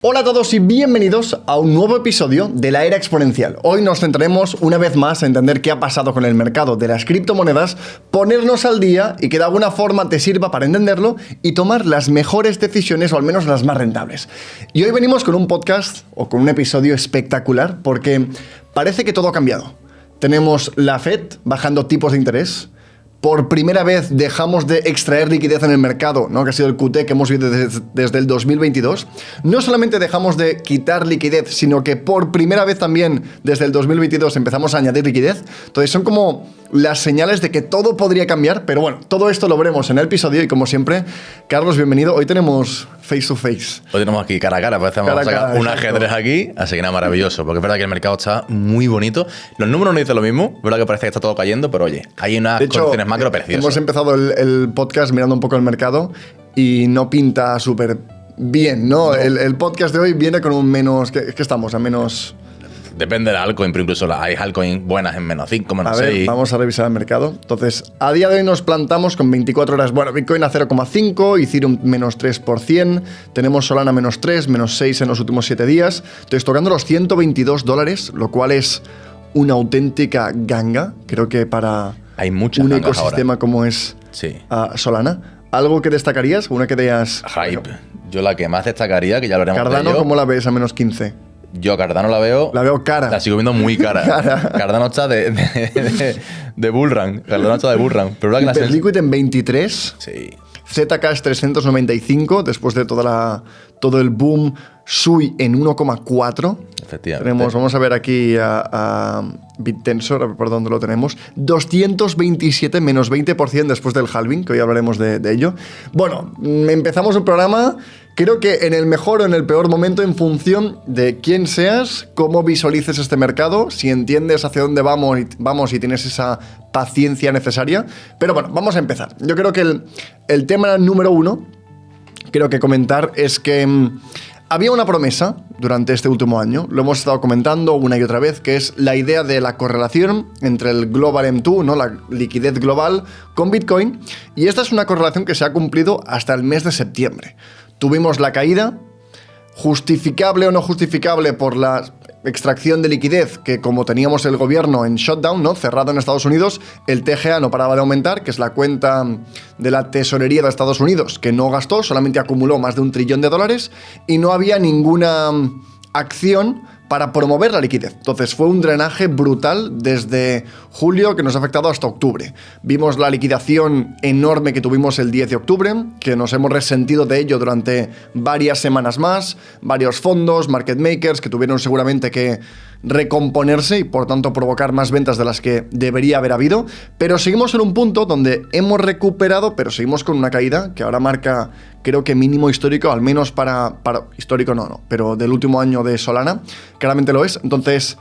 Hola a todos y bienvenidos a un nuevo episodio de la Era Exponencial. Hoy nos centraremos una vez más a entender qué ha pasado con el mercado de las criptomonedas, ponernos al día y que de alguna forma te sirva para entenderlo y tomar las mejores decisiones o al menos las más rentables. Y hoy venimos con un podcast o con un episodio espectacular porque parece que todo ha cambiado. Tenemos la Fed bajando tipos de interés. Por primera vez dejamos de extraer liquidez en el mercado, ¿no? Que ha sido el QT que hemos visto desde el 2022. No solamente dejamos de quitar liquidez, sino que por primera vez también desde el 2022 empezamos a añadir liquidez. Entonces son como las señales de que todo podría cambiar, pero bueno, todo esto lo veremos en el episodio y como siempre, Carlos, bienvenido. Hoy tenemos face to face. Hoy tenemos aquí cara a cara, parece que vamos a sacar un ajedrez aquí, así que nada, maravilloso, porque es verdad que el mercado está muy bonito. Los números no dicen lo mismo, es verdad que parece que está todo cayendo, pero oye, hay unas condiciones macro preciosas. Hemos empezado el podcast mirando un poco el mercado y no pinta súper bien, ¿no? El podcast de hoy viene con un menos... ¿Qué estamos? A menos... Depende del altcoin, pero incluso hay altcoins buenas en menos 5, menos 6. A ver, vamos a revisar el mercado. Entonces, a día de hoy nos plantamos con 24 horas. Bueno, Bitcoin a 0,5, Ethereum menos 3%, tenemos Solana menos 3, menos 6 en los últimos 7 días. Entonces, tocando los $122, lo cual es una auténtica ganga. Creo que para hay muchas un ecosistema ahora, como es Solana. ¿Algo que destacarías? ¿Una que digas? Hype. Yo la que más destacaría, que ya lo haremos. Cardano, ¿cómo la ves a menos 15? Yo a Cardano la veo cara. La sigo viendo muy cara. Cardano está de bullrun. Cardano está de bullrun. Pero Hyperliquid en 23. Sí. Zcash 395 después de todo el boom. Sui en 1,4. Efectivamente. Vamos a ver aquí a BitTensor, a ver por dónde lo tenemos. 227 menos 20% después del halving, que hoy hablaremos de ello. Bueno, empezamos el programa. Creo que en el mejor o en el peor momento en función de quién seas, cómo visualices este mercado, si entiendes hacia dónde vamos y tienes esa paciencia necesaria. Pero bueno, vamos a empezar. Yo creo que el tema número uno, creo que comentar es que había una promesa durante este último año, lo hemos estado comentando una y otra vez, que es la idea de la correlación entre el Global M2, ¿no? La liquidez global, con Bitcoin, y esta es una correlación que se ha cumplido hasta el mes de septiembre. Tuvimos la caída, justificable o no justificable por la extracción de liquidez, que como teníamos el gobierno en shutdown, ¿no? Cerrado en Estados Unidos, el TGA no paraba de aumentar, que es la cuenta de la tesorería de Estados Unidos, que no gastó, solamente acumuló más de $1 trillón, y no había ninguna acción para promover la liquidez. Entonces fue un drenaje brutal desde julio que nos ha afectado hasta octubre. Vimos la liquidación enorme que tuvimos el 10 de octubre, que nos hemos resentido de ello durante varias semanas más, varios fondos, market makers que tuvieron seguramente que recomponerse y por tanto provocar más ventas de las que debería haber habido, pero seguimos en un punto donde hemos recuperado, pero seguimos con una caída que ahora marca, creo que mínimo histórico, al menos para histórico no, pero del último año de Solana, claramente lo es. Entonces,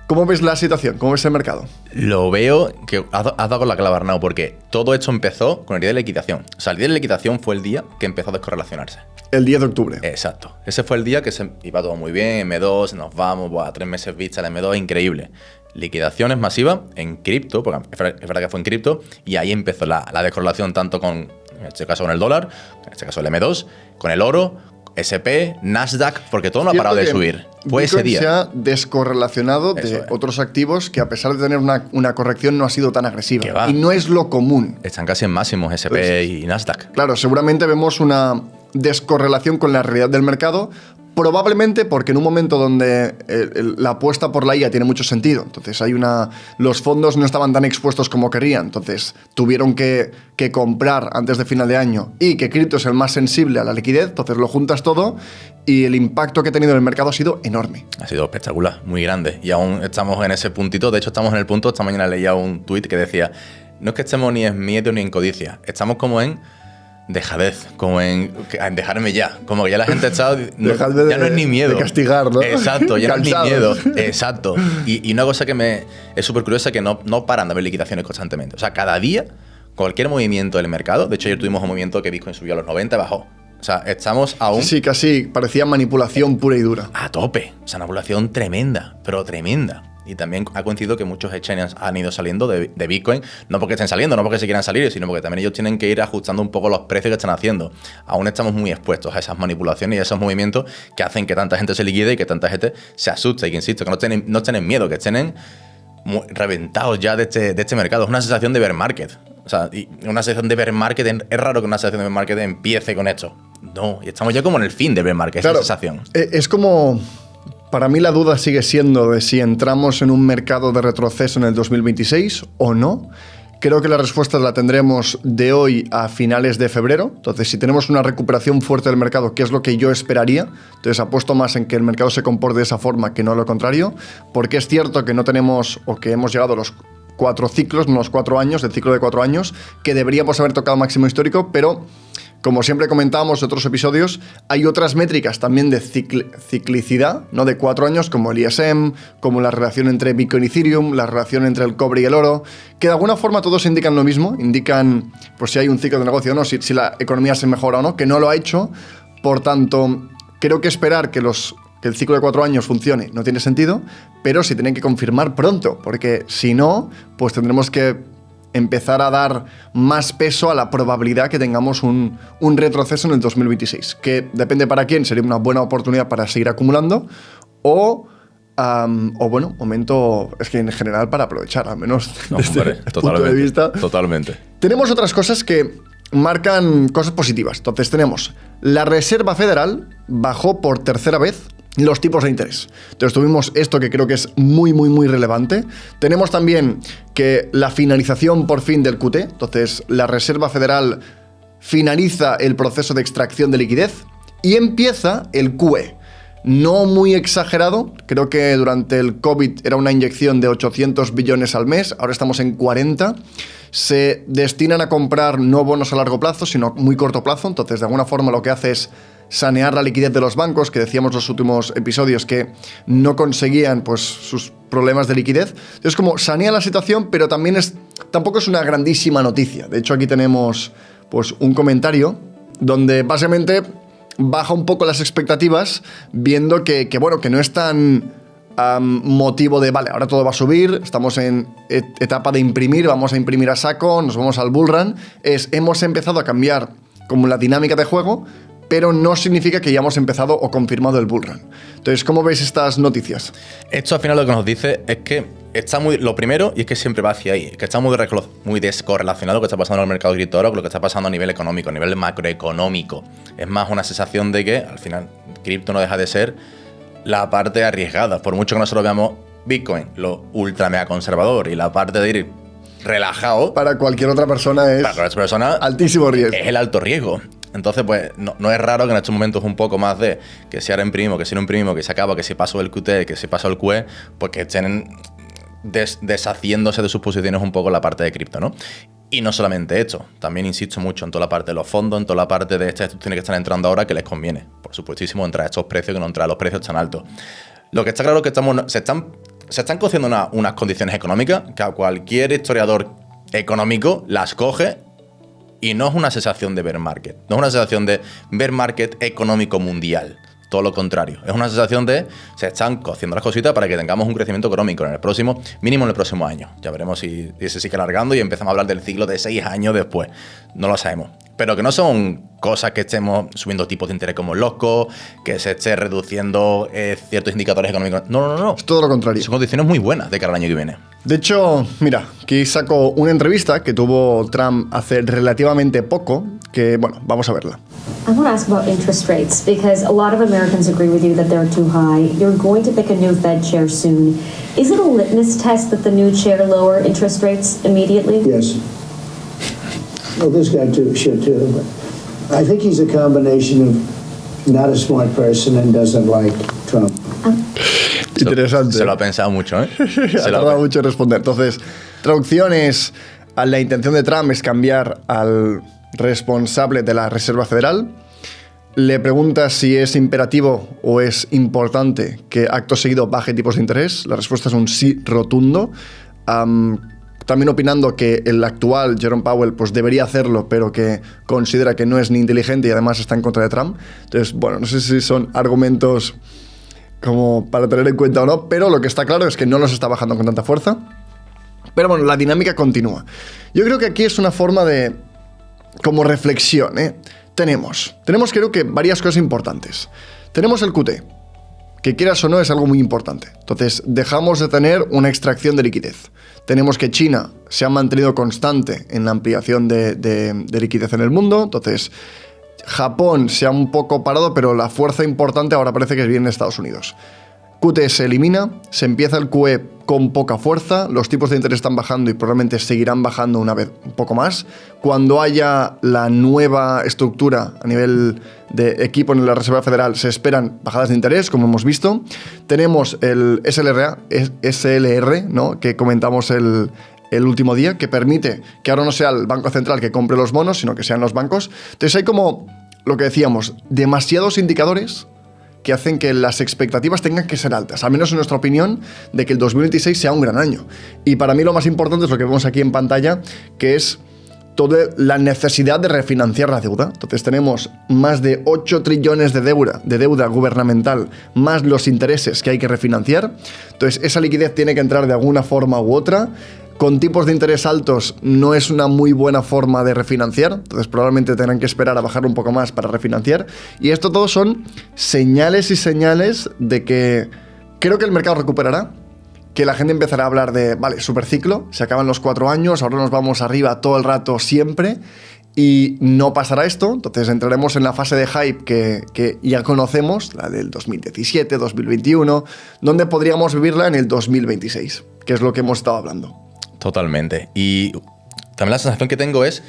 ¿cómo ves la situación? ¿Cómo ves el mercado? Lo veo que has dado con la clave, Arnau, porque todo esto empezó con el día de la liquidación. O sea, el día de la liquidación fue el día que empezó a descorrelacionarse. El 10 de octubre. Exacto. Ese fue el día que se iba todo muy bien, M2, nos vamos, a 3 meses vista, el M2, increíble. Liquidaciones masivas en cripto, porque es verdad que fue en cripto, y ahí empezó la descorrelación tanto con, en este caso con el dólar, en este caso el M2, con el oro, SP, Nasdaq, porque todo no ha parado de subir. Fue ese día. Se ha descorrelacionado de otros activos que a pesar de tener una corrección no ha sido tan agresiva. Y no es lo común. Están casi en máximos SP y Nasdaq. Claro, seguramente vemos una descorrelación con la realidad del mercado, probablemente porque en un momento donde la apuesta por la IA tiene mucho sentido, entonces los fondos no estaban tan expuestos como querían, entonces tuvieron que comprar antes de final de año y que cripto es el más sensible a la liquidez, entonces lo juntas todo y el impacto que ha tenido en el mercado ha sido enorme. Ha sido espectacular, muy grande, y aún estamos en ese puntito. De hecho estamos en el punto, esta mañana leía un tuit que decía, no es que estemos ni en miedo ni en codicia, estamos como en dejadez, como en dejarme ya, como que ya la gente está ya no es ni miedo de castigar, ¿no? Exacto, ya no es ni miedo, exacto. Y una cosa que es súper curiosa, que no paran de haber liquidaciones constantemente, o sea, cada día cualquier movimiento del mercado. De hecho ayer tuvimos un movimiento que Bitcoin subió a los 90 y bajó, o sea, estamos aún sí, casi parecía manipulación pura y dura a tope, o sea, una manipulación tremenda, pero tremenda. Y también ha coincidido que muchos exchanges han ido saliendo de Bitcoin, no porque estén saliendo, no porque se quieran salir, sino porque también ellos tienen que ir ajustando un poco los precios que están haciendo. Aún estamos muy expuestos a esas manipulaciones y a esos movimientos que hacen que tanta gente se liquide y que tanta gente se asuste. Y que insisto, que no estén miedo, que estén reventados ya de este mercado. Es una sensación de bear market. O sea, y una sensación de bear market, es raro que una sensación de bear market empiece con esto. No, y estamos ya como en el fin de bear market, claro, esa sensación. Es como... Para mí la duda sigue siendo de si entramos en un mercado de retroceso en el 2026 o no. Creo que la respuesta la tendremos de hoy a finales de febrero. Entonces, si tenemos una recuperación fuerte del mercado, que es lo que yo esperaría, entonces apuesto más en que el mercado se comporte de esa forma que no lo contrario, porque es cierto que no tenemos, o que hemos llegado a los 4 ciclos, no los 4 años, el ciclo de 4 años, que deberíamos haber tocado máximo histórico, pero... Como siempre comentábamos en otros episodios, hay otras métricas también de ciclicidad, ¿no? De 4 años, como el ISM, como la relación entre Bitcoin y Ethereum, la relación entre el cobre y el oro, que de alguna forma todos indican lo mismo, indican pues, si hay un ciclo de negocio o no, si la economía se mejora o no, que no lo ha hecho. Por tanto, creo que esperar que el ciclo de 4 años funcione no tiene sentido, pero se tienen que confirmar pronto, porque si no, pues tendremos que empezar a dar más peso a la probabilidad que tengamos un retroceso en el 2026, que depende para quién, sería una buena oportunidad para seguir acumulando o bueno, momento, es que en general para aprovechar, al menos desde el punto de vista. Totalmente. Tenemos otras cosas que marcan cosas positivas. Entonces tenemos, la Reserva Federal bajó por tercera vez los tipos de interés. Entonces tuvimos esto que creo que es muy, muy, muy relevante. Tenemos también que la finalización por fin del QT. Entonces la Reserva Federal finaliza el proceso de extracción de liquidez y empieza el QE. No muy exagerado, creo que durante el COVID era una inyección de 800 billones al mes, ahora estamos en 40. Se destinan a comprar no bonos a largo plazo, sino muy corto plazo, entonces de alguna forma lo que hace es sanear la liquidez de los bancos, que decíamos en los últimos episodios que no conseguían pues, sus problemas de liquidez. Entonces como sanea la situación, pero también tampoco es una grandísima noticia. De hecho aquí tenemos pues, un comentario donde básicamente baja un poco las expectativas, viendo que no es tan motivo de, vale, ahora todo va a subir, estamos en etapa de imprimir, vamos a imprimir a saco, nos vamos al bull run. Hemos empezado a cambiar como la dinámica de juego, pero no significa que ya hemos empezado o confirmado el bull run. Entonces, ¿cómo veis estas noticias? Esto al final lo que nos dice es que está muy... Lo primero, y es que siempre va hacia ahí, es que está muy descorrelacionado lo que está pasando en el mercado cripto ahora con lo que está pasando a nivel económico, a nivel macroeconómico. Es más una sensación de que, al final, cripto no deja de ser la parte arriesgada. Por mucho que nosotros veamos Bitcoin, lo ultra mega conservador, y la parte de ir relajado... Para cualquier otra persona es... Para cualquier persona... altísimo riesgo. Es el alto riesgo. Entonces, pues, no es raro que en estos momentos un poco más de que si ahora imprimimos, que si no imprimimos, que se acaba, que si paso el QT, que si paso el QE, pues que estén deshaciéndose de sus posiciones un poco en la parte de cripto, ¿no? Y no solamente esto, también insisto mucho en toda la parte de los fondos, en toda la parte de estas instituciones que están entrando ahora que les conviene, por supuestísimo, entrar a estos precios que no entrar a los precios tan altos. Lo que está claro es que se están cociendo unas condiciones económicas que a cualquier historiador económico las coge. Y no es una sensación de bear market, no es una sensación de bear market económico mundial, todo lo contrario. Es una sensación de se están cociendo las cositas para que tengamos un crecimiento económico en el próximo, mínimo en el próximo año. Ya veremos si se sigue alargando y empezamos a hablar del ciclo de 6 años después. No lo sabemos. Pero que no son cosas que estemos subiendo tipos de interés como locos, que se esté reduciendo ciertos indicadores económicos. No. Es todo lo contrario. Son condiciones muy buenas de cara al año que viene. De hecho, mira, aquí saco una entrevista que tuvo Trump hace relativamente poco, que, bueno, vamos a verla. I want to ask about interest rates, because a lot of Americans agree with you that they're too high. You're going to pick a new Fed chair soon. Is it a litmus test that the new chair lower interest rates immediately? Yes. Well, this guy should too, but I think he's a combination of not a smart person and doesn't like Trump. Interesante. Se lo ha pensado mucho, ¿eh? Se lo ha tardado mucho en responder. Entonces, traducción es, la intención de Trump es cambiar al responsable de la Reserva Federal. Le pregunta si es imperativo o es importante que acto seguido baje tipos de interés. La respuesta es un sí rotundo. También opinando que el actual Jerome Powell pues debería hacerlo, pero que considera que no es ni inteligente y además está en contra de Trump. Entonces, bueno, no sé si son argumentos como para tener en cuenta o no, pero lo que está claro es que no los está bajando con tanta fuerza. Pero bueno, la dinámica continúa. Yo creo que aquí es una forma de como reflexión, ¿eh? Tenemos creo que varias cosas importantes. Tenemos el QT, que quieras o no es algo muy importante. Entonces, dejamos de tener una extracción de liquidez. Tenemos que China se ha mantenido constante en la ampliación de liquidez en el mundo. Entonces, Japón se ha un poco parado, pero la fuerza importante ahora parece que viene en Estados Unidos. QT se elimina, se empieza el QE con poca fuerza, los tipos de interés están bajando y probablemente seguirán bajando una vez un poco más. Cuando haya la nueva estructura a nivel de equipo en la Reserva Federal, se esperan bajadas de interés, como hemos visto. Tenemos el SLR, ¿no?, que comentamos el último día, que permite que ahora no sea el Banco Central que compre los bonos, sino que sean los bancos. Entonces hay como, lo que decíamos, demasiados indicadores que hacen que las expectativas tengan que ser altas, al menos en nuestra opinión, de que el 2026 sea un gran año. Y para mí lo más importante es lo que vemos aquí en pantalla, que es toda la necesidad de refinanciar la deuda. Entonces tenemos más de 8 trillones de deuda gubernamental, más los intereses que hay que refinanciar. Entonces esa liquidez tiene que entrar de alguna forma u otra. Con tipos de interés altos no es una muy buena forma de refinanciar, entonces probablemente tendrán que esperar a bajar un poco más para refinanciar. Y esto todo son señales y señales de que creo que el mercado recuperará, que la gente empezará a hablar de, vale, superciclo, se acaban los 4 años, ahora nos vamos arriba todo el rato siempre, y no pasará esto. Entonces entraremos en la fase de hype que ya conocemos, la del 2017, 2021, donde podríamos vivirla en el 2026, que es lo que hemos estado hablando. Totalmente. Y también la sensación que tengo es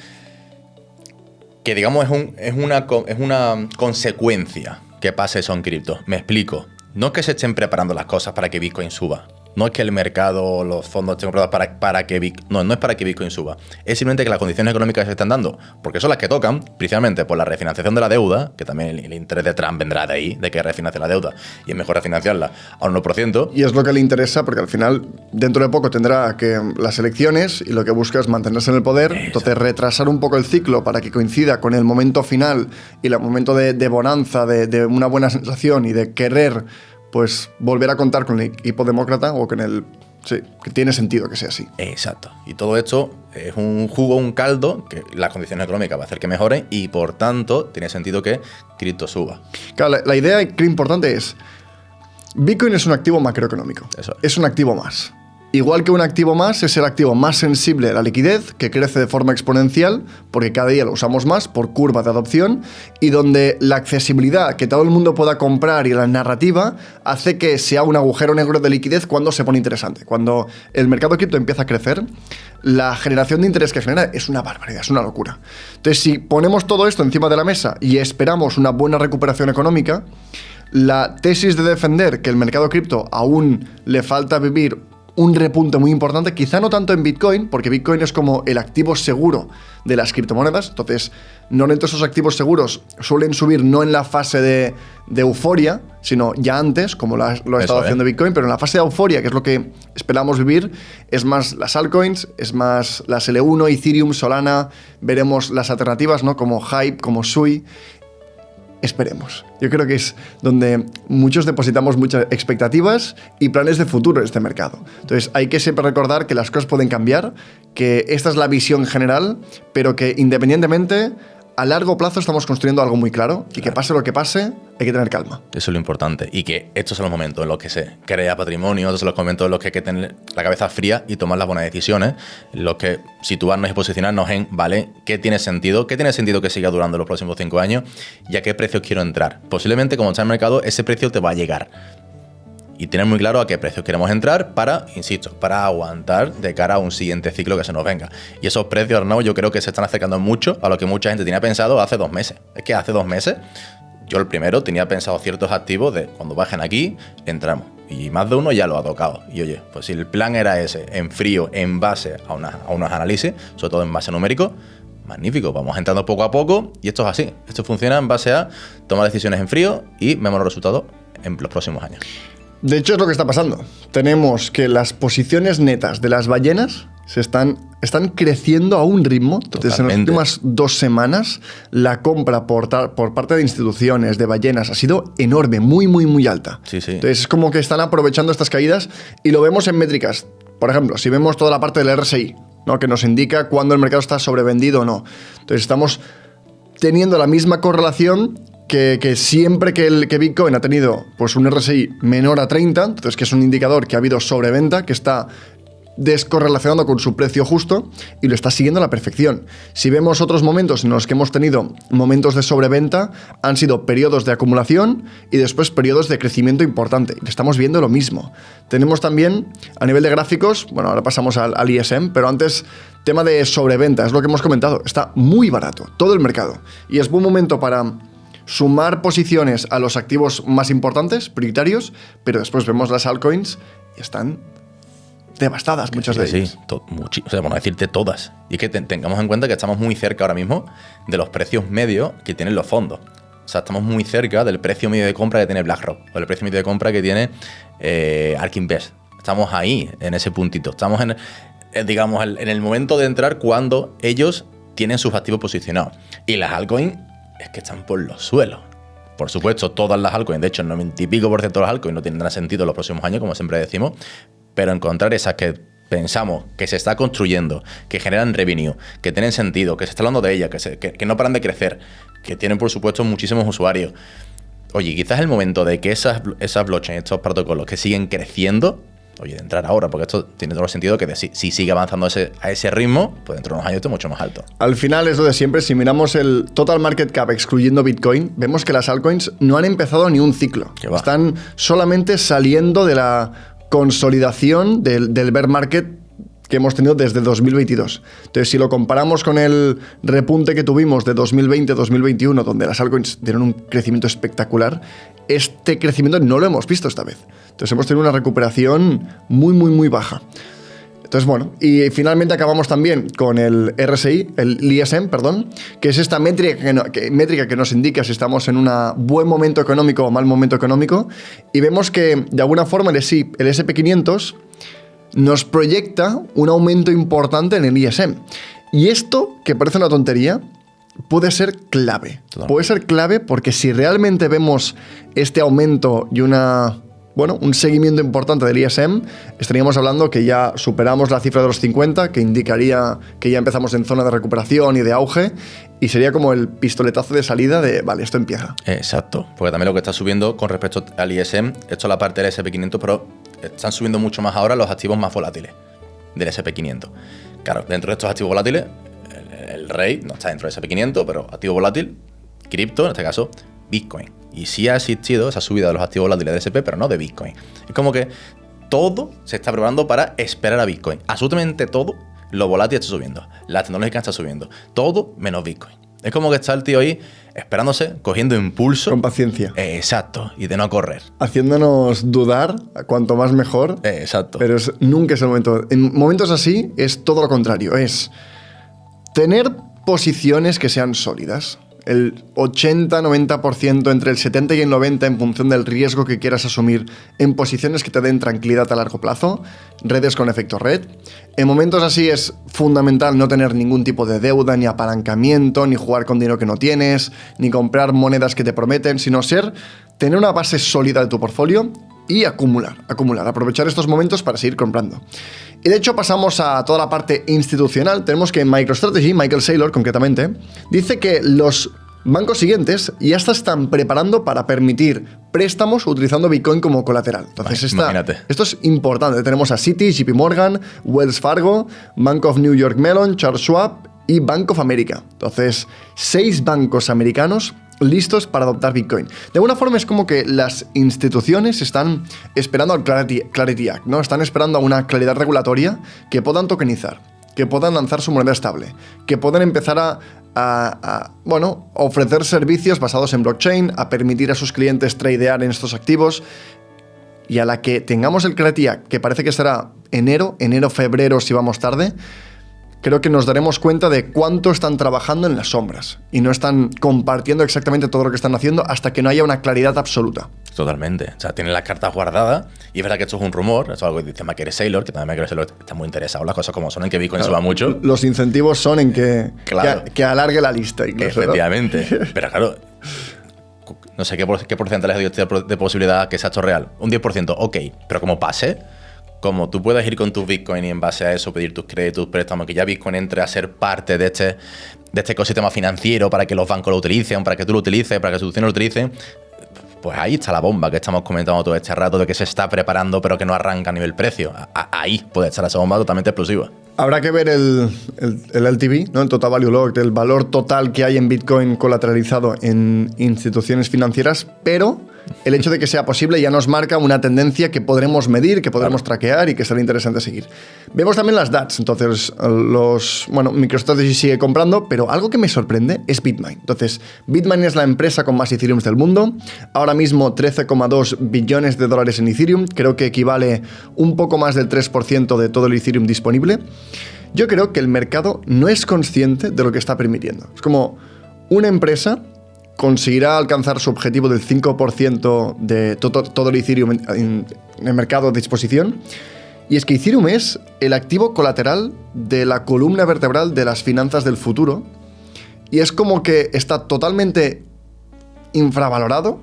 que, digamos, es una consecuencia que pase eso en cripto. Me explico. No es que se estén preparando las cosas para que Bitcoin suba. No es que el mercado o los fondos estén preparados para que Bitcoin... No es para que Bitcoin suba. Es simplemente que las condiciones económicas que se están dando, porque son las que tocan, principalmente por la refinanciación de la deuda, que también el interés de Trump vendrá de ahí, de que refinancie la deuda, y es mejor refinanciarla a un 1%. Y es lo que le interesa, porque al final, dentro de poco tendrá que las elecciones, y lo que busca es mantenerse en el poder. Eso. Entonces, retrasar un poco el ciclo para que coincida con el momento final y el momento de bonanza, de una buena sensación y de querer, pues, volver a contar con el equipo demócrata o con el... Sí, que tiene sentido que sea así. Exacto. Y todo esto es un jugo, un caldo, que las condiciones económicas va a hacer que mejoren y, por tanto, tiene sentido que cripto suba. Claro, la idea que es importante es... Bitcoin es un activo macroeconómico. Eso. Es un activo más. Igual que un activo más es el activo más sensible a la liquidez, que crece de forma exponencial, porque cada día lo usamos más por curva de adopción, y donde la accesibilidad, que todo el mundo pueda comprar, y la narrativa hace que sea un agujero negro de liquidez cuando se pone interesante. Cuando el mercado de cripto empieza a crecer, la generación de interés que genera es una barbaridad, es una locura. Entonces, si ponemos todo esto encima de la mesa y esperamos una buena recuperación económica, la tesis de defender que el mercado cripto aún le falta vivir un repunte muy importante, quizá no tanto en Bitcoin, porque Bitcoin es como el activo seguro de las criptomonedas. Entonces, normalmente esos activos seguros suelen subir no en la fase de euforia, sino ya antes, como lo ha estado haciendo Bitcoin, pero en la fase de euforia, que es lo que esperamos vivir, es más las altcoins, es más las L1, Ethereum, Solana, veremos las alternativas, ¿no?, como Hype, como Sui. Esperemos. Yo creo que es donde muchos depositamos muchas expectativas y planes de futuro en este mercado. Entonces hay que siempre recordar que las cosas pueden cambiar, que esta es la visión general, pero que independientemente, a largo plazo estamos construyendo algo muy claro, y que pase lo que pase, hay que tener calma. Eso es lo importante. Y que estos son los momentos en los que se crea patrimonio, estos son los momentos en los que hay que tener la cabeza fría y tomar las buenas decisiones, en los que situarnos y posicionarnos en, vale, ¿qué tiene sentido? ¿Qué tiene sentido que siga durando los próximos 5 años? ¿Y a qué precio quiero entrar? Posiblemente, como está en el mercado, ese precio te va a llegar. Y tener muy claro a qué precios queremos entrar para, insisto, para aguantar de cara a un siguiente ciclo que se nos venga. Y esos precios, Arnau, yo creo que se están acercando mucho a lo que mucha gente tenía pensado hace 2 meses. Es que hace 2 meses, yo el primero tenía pensado ciertos activos de cuando bajen aquí, entramos. Y más de uno ya lo ha tocado. Y oye, pues si el plan era ese, en frío, en base a unos análisis, sobre todo en base numérico, magnífico, vamos entrando poco a poco y esto es así. Esto funciona en base a tomar decisiones en frío y vemos los resultados en los próximos años. De hecho, es lo que está pasando. Tenemos que las posiciones netas de las ballenas están creciendo a un ritmo. Entonces, Totalmente. en las últimas 2 semanas, la compra por parte de instituciones, de ballenas, ha sido enorme, muy, muy, muy alta. Sí, sí. Entonces, es como que están aprovechando estas caídas y lo vemos en métricas. Por ejemplo, si vemos toda la parte del RSI, ¿no? Que nos indica cuándo el mercado está sobrevendido o no. Entonces, estamos teniendo la misma correlación que siempre que Bitcoin ha tenido pues un RSI menor a 30, entonces que es un indicador que ha habido sobreventa, que está descorrelacionando con su precio justo y lo está siguiendo a la perfección. Si vemos otros momentos en los que hemos tenido momentos de sobreventa, han sido periodos de acumulación y después periodos de crecimiento importante. Y estamos viendo lo mismo. Tenemos también, a nivel de gráficos, bueno, ahora pasamos al ISM, pero antes, tema de sobreventa, es lo que hemos comentado. Está muy barato, todo el mercado. Y es buen momento para sumar posiciones a los activos más importantes, prioritarios, pero después vemos las altcoins y están devastadas muchas de ellas. Sí, o sea, bueno, decirte todas. Y es que tengamos en cuenta que estamos muy cerca ahora mismo de los precios medios que tienen los fondos. O sea, estamos muy cerca del precio medio de compra que tiene BlackRock o el precio medio de compra que tiene ARK Invest. Estamos ahí, en ese puntito. Estamos digamos, en el momento de entrar cuando ellos tienen sus activos posicionados. Y las altcoins es que están por los suelos. Por supuesto, todas las altcoins, de hecho, el 90 y pico % de las altcoins no tendrán sentido en los próximos años, como siempre decimos, pero encontrar esas que pensamos que se está construyendo, que generan revenue, que tienen sentido, que se está hablando de ellas, que no paran de crecer, que tienen, por supuesto, muchísimos usuarios. Oye, quizás es el momento de que esas blockchains, estos protocolos que siguen creciendo, oye, de entrar ahora, porque esto tiene todo el sentido que si sigue avanzando a ese ritmo, pues dentro de unos años esté mucho más alto. Al final es lo de siempre. Si miramos el total market cap excluyendo Bitcoin, vemos que las altcoins no han empezado ni un ciclo. Están solamente saliendo de la consolidación del bear market que hemos tenido desde 2022. Entonces, si lo comparamos con el repunte que tuvimos de 2020-2021, donde las altcoins dieron un crecimiento espectacular, este crecimiento no lo hemos visto esta vez. Entonces, hemos tenido una recuperación muy, muy, muy baja. Entonces, bueno, y finalmente acabamos también con el RSI, el ISM, perdón, que es esta métrica que nos indica si estamos en un buen momento económico o mal momento económico, y vemos que, de alguna forma, el SP500 nos proyecta un aumento importante en el ISM. Y esto, que parece una tontería, puede ser clave. Total. Puede ser clave porque si realmente vemos este aumento y un seguimiento importante del ISM, estaríamos hablando que ya superamos la cifra de los 50, que indicaría que ya empezamos en zona de recuperación y de auge, y sería como el pistoletazo de salida de, vale, esto empieza. Exacto, porque también lo que está subiendo con respecto al ISM, esto es la parte del SP500, pero están subiendo mucho más ahora los activos más volátiles del SP500. Claro, dentro de estos activos volátiles, el rey no está dentro del SP500, pero activo volátil, cripto, en este caso, Bitcoin. Y sí ha existido esa subida de los activos volátiles de SP, pero no de Bitcoin. Es como que todo se está preparando para esperar a Bitcoin. Absolutamente todo lo volátil está subiendo. Las tecnológicas están subiendo. Todo menos Bitcoin. Es como que está el tío ahí esperándose, cogiendo impulso. Con paciencia. Exacto. Y de no correr. Haciéndonos dudar, cuanto más mejor. Exacto. Pero nunca es el momento. En momentos así es todo lo contrario. Es tener posiciones que sean sólidas. El 80-90%, entre el 70 y el 90% en función del riesgo que quieras asumir en posiciones que te den tranquilidad a largo plazo, redes con efecto red. En momentos así es fundamental no tener ningún tipo de deuda, ni apalancamiento, ni jugar con dinero que no tienes, ni comprar monedas que te prometen, sino tener una base sólida de tu portfolio y acumular, aprovechar estos momentos para seguir comprando. Y de hecho pasamos a toda la parte institucional. Tenemos que MicroStrategy, Michael Saylor concretamente, dice que los bancos siguientes ya están preparando para permitir préstamos utilizando Bitcoin como colateral. Entonces, esto es importante. Tenemos a Citi, JP Morgan, Wells Fargo, Bank of New York Mellon, Charles Schwab y Bank of America. Entonces, 6 bancos americanos listos para adoptar Bitcoin. De alguna forma es como que las instituciones están esperando al Clarity Act, ¿no? Están esperando a una claridad regulatoria que puedan tokenizar, que puedan lanzar su moneda estable, que puedan empezar a ofrecer servicios basados en blockchain, a permitir a sus clientes tradear en estos activos. Y a la que tengamos el Clarity Act, que parece que será enero, febrero si vamos tarde, creo que nos daremos cuenta de cuánto están trabajando en las sombras y no están compartiendo exactamente todo lo que están haciendo hasta que no haya una claridad absoluta. Totalmente. O sea, tienen las cartas guardadas y es verdad que esto es un rumor, eso es algo que dice Michael Saylor, que también Michael Saylor está muy interesado en las cosas como son, en que Bitcoin suba mucho. Los incentivos son en que, Claro. que alargue la lista incluso, ¿no? Efectivamente. Pero claro, no sé qué porcentaje de posibilidad que sea esto real. Un 10%, ok. Pero como pase, como tú puedes ir con tus Bitcoin y en base a eso pedir tus créditos, préstamos, que ya Bitcoin entre a ser parte de este ecosistema financiero para que los bancos lo utilicen, para que tú lo utilices, para que las instituciones lo utilicen, pues ahí está la bomba que estamos comentando todo este rato de que se está preparando pero que no arranca a nivel precio. Ahí puede estar esa bomba totalmente explosiva. Habrá que ver el LTV, ¿no? El Total Value Locked, el valor total que hay en Bitcoin colateralizado en instituciones financieras, pero el hecho de que sea posible ya nos marca una tendencia que podremos medir, que podremos traquear y que será interesante seguir. Vemos también las DATs, entonces MicroStrategy sigue comprando, pero algo que me sorprende es Bitmain. Entonces, Bitmain es la empresa con más Ethereum del mundo, ahora mismo 13,2 billones de dólares en Ethereum, creo que equivale un poco más del 3% de todo el Ethereum disponible. Yo creo que el mercado no es consciente de lo que está permitiendo. Es como una empresa conseguirá alcanzar su objetivo del 5% de todo el Ethereum en el mercado de disposición. Y es que Ethereum es el activo colateral de la columna vertebral de las finanzas del futuro. Y es como que está totalmente infravalorado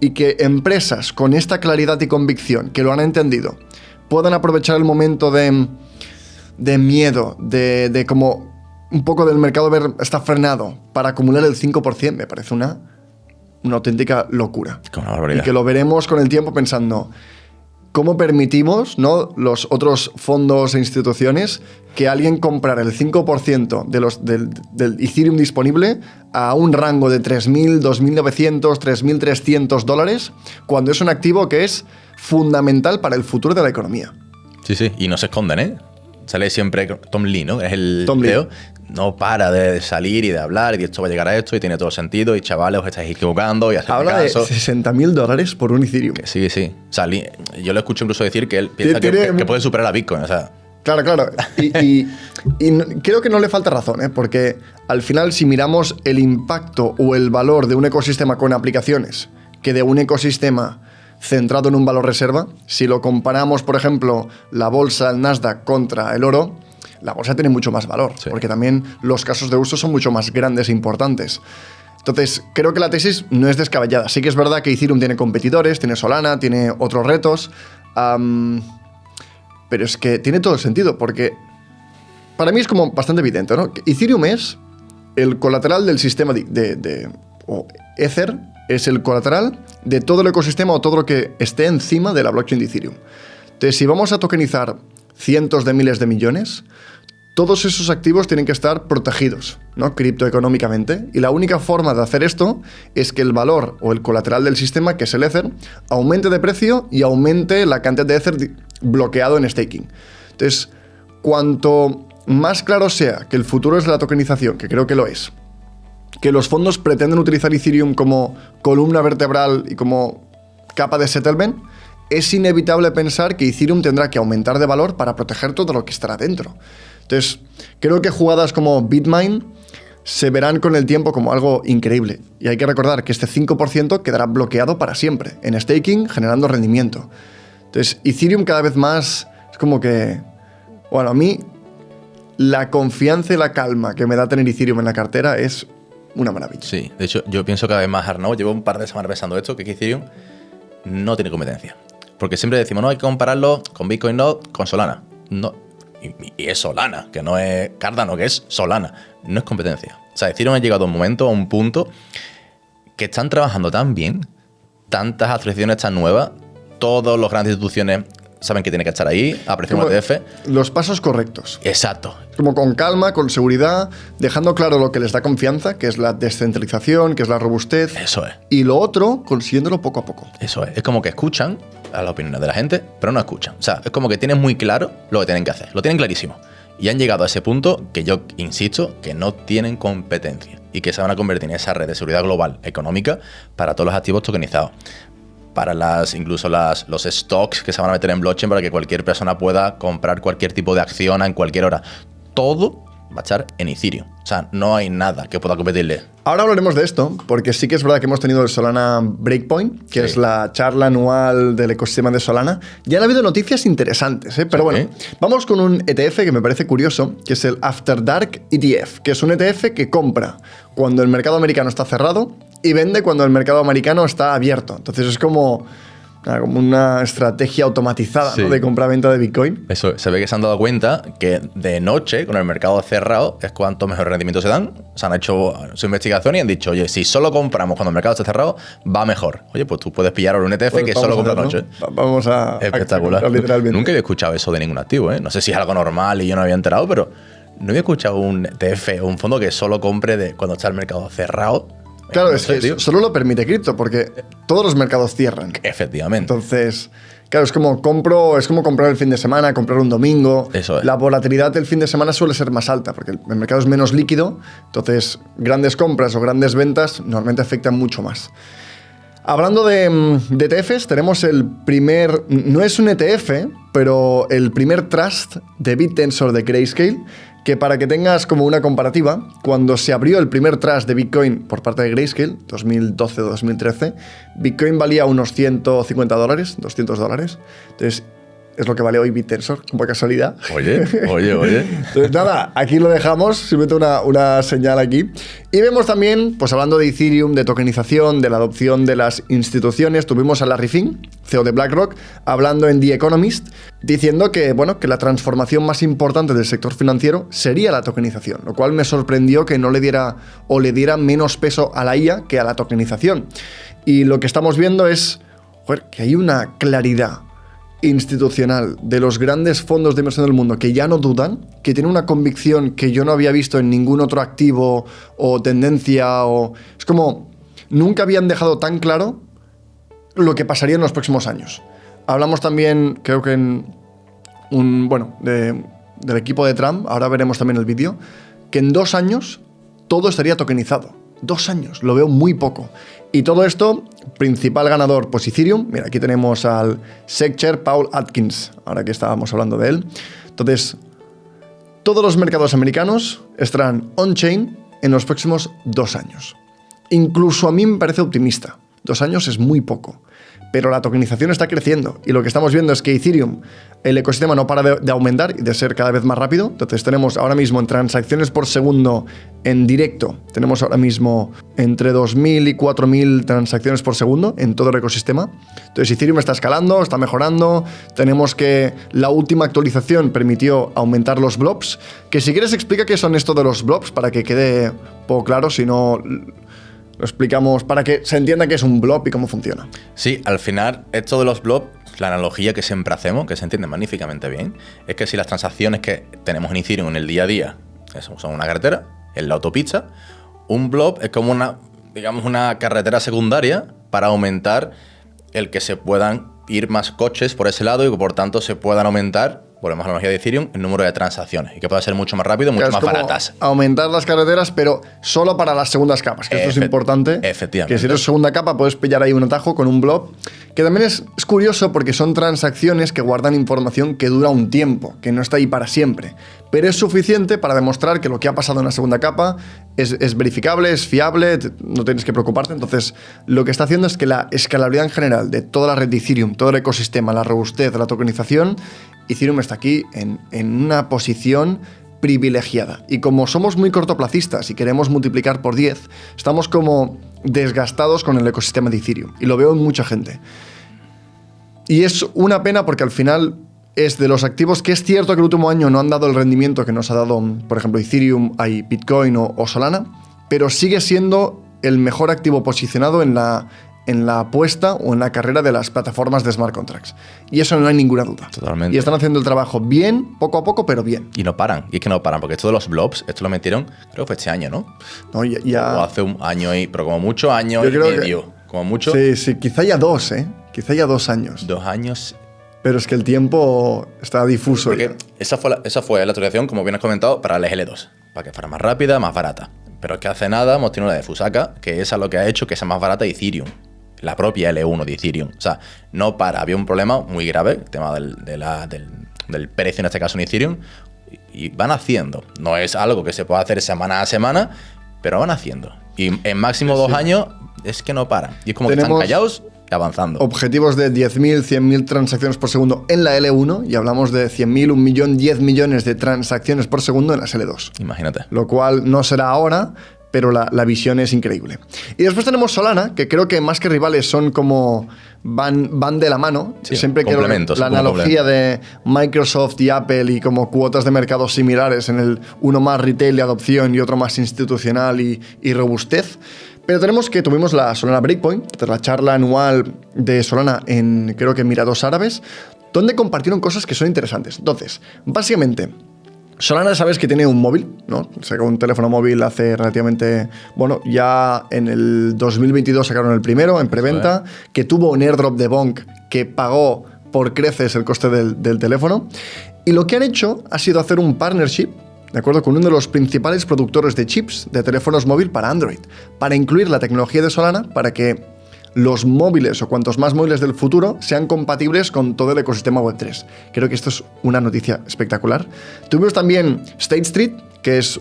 y que empresas con esta claridad y convicción, que lo han entendido, puedan aprovechar el momento de miedo, de como un poco del mercado está frenado para acumular el 5%, me parece una auténtica locura. Como una barbaridad. Y que lo veremos con el tiempo pensando, ¿cómo permitimos, ¿no?, los otros fondos e instituciones que alguien comprara el 5% del Ethereum disponible a un rango de 3.000, 2.900, 3.300 dólares, cuando es un activo que es fundamental para el futuro de la economía? Sí, y no se esconden, ¿eh? Sale siempre Tom Lee, ¿no? Es el Tom Lee. CEO. No para de salir y de hablar, y esto va a llegar a esto, y tiene todo sentido, y chavales, os estáis equivocando, y haced Habla caso. de $60.000 por un Ethereum. Sí. O sea, yo lo escucho incluso decir que él piensa que puede superar a Bitcoin, o sea. Claro. Y creo que no le falta razón, ¿eh? Porque al final, si miramos el impacto o el valor de un ecosistema con aplicaciones que de un ecosistema centrado en un valor reserva, si lo comparamos, por ejemplo, la bolsa, el Nasdaq contra el oro, la bolsa tiene mucho más valor, sí, porque también los casos de uso son mucho más grandes e importantes. Entonces, creo que la tesis no es descabellada. Sí que es verdad que Ethereum tiene competidores, tiene Solana, tiene otros retos, pero es que tiene todo el sentido, porque para mí es como bastante evidente, ¿no? Ethereum es el colateral del sistema o Ether es el colateral de todo el ecosistema o todo lo que esté encima de la blockchain de Ethereum. Entonces, si vamos a tokenizar cientos de miles de millones, todos esos activos tienen que estar protegidos, ¿no?, criptoeconómicamente. Y la única forma de hacer esto es que el valor o el colateral del sistema, que es el Ether, aumente de precio y aumente la cantidad de Ether bloqueado en staking. Entonces, cuanto más claro sea que el futuro es la tokenización, que creo que lo es, que los fondos pretenden utilizar Ethereum como columna vertebral y como capa de settlement, es inevitable pensar que Ethereum tendrá que aumentar de valor para proteger todo lo que estará dentro. Entonces, creo que jugadas como Bitmain se verán con el tiempo como algo increíble. Y hay que recordar que este 5% quedará bloqueado para siempre en staking, generando rendimiento. Entonces, Ethereum cada vez más es como que... Bueno, a mí la confianza y la calma que me da tener Ethereum en la cartera es una maravilla. Sí, de hecho, yo pienso cada vez más, Arnaud, llevo un par de semanas pensando esto, que Ethereum no tiene competencia. Porque siempre decimos, no, hay que compararlo con Bitcoin, no, con Solana. No, y es Solana, que no es Cardano, que es Solana. No es competencia. O sea, Ethereum ha llegado a un momento, a un punto, que están trabajando tan bien, tantas abstracciones tan nuevas, todas las grandes instituciones saben que tiene que estar ahí, apreciar un ETF. Los pasos correctos. Exacto. Como con calma, con seguridad, dejando claro lo que les da confianza, que es la descentralización, que es la robustez. Eso es. Y lo otro, consiguiéndolo poco a poco. Eso es. Es como que escuchan a las opiniones de la gente, pero no escuchan. O sea, es como que tienen muy claro lo que tienen que hacer. Lo tienen clarísimo. Y han llegado a ese punto que yo insisto que no tienen competencia y que se van a convertir en esa red de seguridad global económica para todos los activos tokenizados. Para incluso los stocks que se van a meter en blockchain para que cualquier persona pueda comprar cualquier tipo de acción en cualquier hora. Todo va a estar en Ethereum. O sea, no hay nada que pueda competirle. Ahora hablaremos de esto, porque sí que es verdad que hemos tenido el Solana Breakpoint, que es la charla anual del ecosistema de Solana. Ya han habido noticias interesantes, ¿eh? Pero bueno, vamos con un ETF que me parece curioso, que es el After Dark ETF, que es un ETF que compra cuando el mercado americano está cerrado y vende cuando el mercado americano está abierto. Entonces es como una estrategia automatizada, ¿no? De compra-venta de Bitcoin. Eso, se ve que se han dado cuenta que de noche, con el mercado cerrado, es cuanto mejor rendimiento se dan. Se han hecho su investigación y han dicho, oye, si solo compramos cuando el mercado está cerrado, va mejor. Oye, pues tú puedes pillar ahora un ETF Pues que solo compra de noche. ¿No? Vamos a... Espectacular. Literalmente. Nunca había escuchado eso de ningún activo, ¿eh? No sé si es algo normal y yo no había enterado, pero no había escuchado un ETF o un fondo que solo compre cuando está el mercado cerrado. Claro, No es sé, que tío. solo lo permite cripto, porque todos los mercados cierran. Efectivamente. Entonces, claro, es como comprar el fin de semana, comprar un domingo. Eso es. La volatilidad del fin de semana suele ser más alta, porque el mercado es menos líquido, entonces grandes compras o grandes ventas normalmente afectan mucho más. Hablando de ETFs, tenemos el primer, no es un ETF, pero el primer trust de BitTensor de Grayscale, que para que tengas como una comparativa, cuando se abrió el primer trust de Bitcoin por parte de Grayscale, 2012 o 2013, Bitcoin valía unos $150, $200. Entonces, es lo que vale hoy BitTensor, por casualidad. Oye. Entonces, nada, aquí lo dejamos, simplemente una señal aquí. Y vemos también, pues hablando de Ethereum, de tokenización, de la adopción de las instituciones, tuvimos a Larry Fink, CEO de BlackRock, hablando en The Economist, diciendo que, bueno, que la transformación más importante del sector financiero sería la tokenización, lo cual me sorprendió que no le diera o le diera menos peso a la IA que a la tokenización. Y lo que estamos viendo es, joder, que hay una claridad institucional de los grandes fondos de inversión del mundo que ya no dudan, que tienen una convicción que yo no había visto en ningún otro activo o tendencia, o es como nunca habían dejado tan claro lo que pasaría en los próximos años. Hablamos también, creo que en del equipo de Trump, ahora veremos también el vídeo, que en 2 años todo estaría tokenizado. 2 años, lo veo muy poco. Y todo esto, principal ganador, pues Ethereum. Mira, aquí tenemos al SecChair Paul Atkins, ahora que estábamos hablando de él. Entonces, todos los mercados americanos estarán on-chain en los próximos 2 años. Incluso a mí me parece optimista. 2 años es muy poco. Pero la tokenización está creciendo y lo que estamos viendo es que Ethereum, el ecosistema no para de aumentar y de ser cada vez más rápido. Entonces tenemos ahora mismo en transacciones por segundo en directo, tenemos ahora mismo entre 2.000 y 4.000 transacciones por segundo en todo el ecosistema. Entonces Ethereum está escalando, está mejorando. Tenemos que la última actualización permitió aumentar los blobs, que si quieres explica qué son esto de los blobs para que quede poco claro, si no... Lo explicamos para que se entienda qué es un blob y cómo funciona. Sí, al final, esto de los blobs, la analogía que siempre hacemos, que se entiende magníficamente bien, es que si las transacciones que tenemos en Ethereum en el día a día son una carretera, en la autopista, un blob es como una carretera secundaria para aumentar el que se puedan ir más coches por ese lado y que por tanto se puedan aumentar, volvemos a la analogía de Ethereum, el número de transacciones y que pueda ser mucho más rápido, mucho más baratas. Aumentar las carreteras, pero solo para las segundas capas, que esto es importante. Efectivamente. Que si eres segunda capa puedes pillar ahí un atajo con un blob, que también es curioso porque son transacciones que guardan información que dura un tiempo, que no está ahí para siempre, pero es suficiente para demostrar que lo que ha pasado en la segunda capa es verificable, es fiable, no tienes que preocuparte. Entonces, lo que está haciendo es que la escalabilidad en general de toda la red de Ethereum, todo el ecosistema, la robustez, la tokenización, Ethereum está aquí en una posición privilegiada. Y como somos muy cortoplacistas y queremos multiplicar por 10, estamos como desgastados con el ecosistema de Ethereum. Y lo veo en mucha gente. Y es una pena porque al final es de los activos que es cierto que el último año no han dado el rendimiento que nos ha dado, por ejemplo, Ethereum, Bitcoin o Solana, pero sigue siendo el mejor activo posicionado en la apuesta o en la carrera de las plataformas de smart contracts. Y eso no hay ninguna duda. Totalmente. Y están haciendo el trabajo bien, poco a poco, pero bien. Y no paran. Y es que no paran, porque esto de los blobs, esto lo metieron, creo que fue este año, ¿no? No, ya... O hace un año, pero como mucho, año Yo y creo medio. Como mucho. Sí, quizá ya 2, ¿eh? Quizá ya 2 años. 2 años. Pero es que el tiempo está difuso. Porque esa fue la actualización, como bien has comentado, para la L2. Para que fuera más rápida, más barata. Pero es que hace nada hemos tenido la de Fusaka, que esa es lo que ha hecho que sea más barata Ethereum. La propia L1 de Ethereum. O sea, no para. Había un problema muy grave, el tema del precio en este caso en Ethereum. y van haciendo. No es algo que se pueda hacer semana a semana, pero van haciendo. Y en máximo 2 años es que no paran. Y es como que están callados y avanzando. Objetivos de 10.000, 100.000 transacciones por segundo en la L1 y hablamos de 100.000, 1 millón, 10 millones de transacciones por segundo en las L2. Imagínate. Lo cual no será ahora, pero la visión es increíble. Y después tenemos Solana, que creo que más que rivales son como van de la mano. Sí, siempre quiero la analogía de Microsoft y Apple y como cuotas de mercado similares en el uno más retail y adopción y otro más institucional y robustez. Pero tuvimos la Solana Breakpoint, la charla anual de Solana en, creo que Emiratos Árabes, donde compartieron cosas que son interesantes. Entonces, básicamente, Solana sabes que tiene un móvil, ¿no? Sacó un teléfono móvil hace relativamente... Bueno, ya en el 2022 sacaron el primero en preventa, que tuvo un airdrop de Bonk que pagó por creces el coste del teléfono. Y lo que han hecho ha sido hacer un partnership, ¿de acuerdo?, con uno de los principales productores de chips de teléfonos móvil para Android, para incluir la tecnología de Solana para que los móviles o cuantos más móviles del futuro sean compatibles con todo el ecosistema Web3. Creo que esto es una noticia espectacular. Tuvimos también State Street, que es